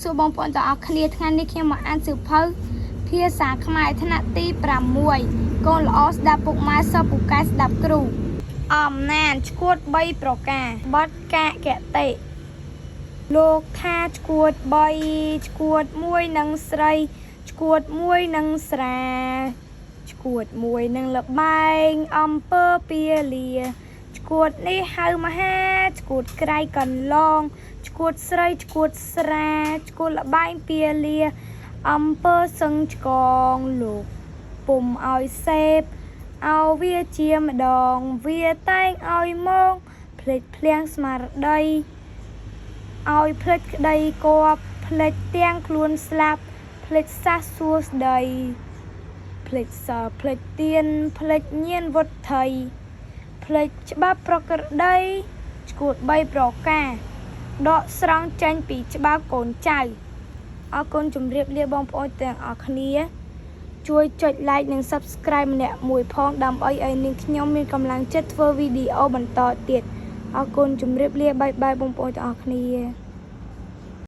សួរបងប្អូនទាំងអស់គ្នាថ្ងៃនេះខ្ញុំមកអានសៀវភៅភាសាខ្មែរថ្នាក់ទី6កូនល្អស្ដាប់ពុកម៉ែសពពូកែស្ដាប់គ្រូអំណានឈួត3ប្រការបទកកតិលោកថាឈួត3ឈួត1នឹងស្រីឈួត1នឹងស្រាឈួត1នឹងលបែងអំពើពាលាឈួតនេះហៅមហាឈួតក្រៃកន្លងឈួតស្រីឈួតស្រាឈួតលបែងពាលាអំពើសឹងឆ្កងលោកពុំឲ្យសេពឲ្យវាជាម្ដងវាតែងឲ្យមកភ្លេចភ្លាំងស្មារតីឲ្យភ្លេចក្តីគប់ភ្លេចទាំងខ្លួនស្លាប់ភ្លេចសះសួស្តីភ្លេចសើភ្លេចទៀនភ្លេចញៀនវុទ្ធិភ្លេចច្បាប់ប្រក្រតីឈួត3ប្រការដកស្រង់ចេញពីច្បាប់កូនចៅអរគុណជម្រាបលាបងប្អូនទាំងអស់គ្នាជួយចុច like និង subscribe ម្នាក់មួយផងដើម្បីឲ្យនាងខ្ញុំមានកម្លាំងចិត្តធ្វើវីដេអូបន្តទៀតអរគុណជម្រាបលាបាយបាយបងប្អូនទាំងអស់គ្នា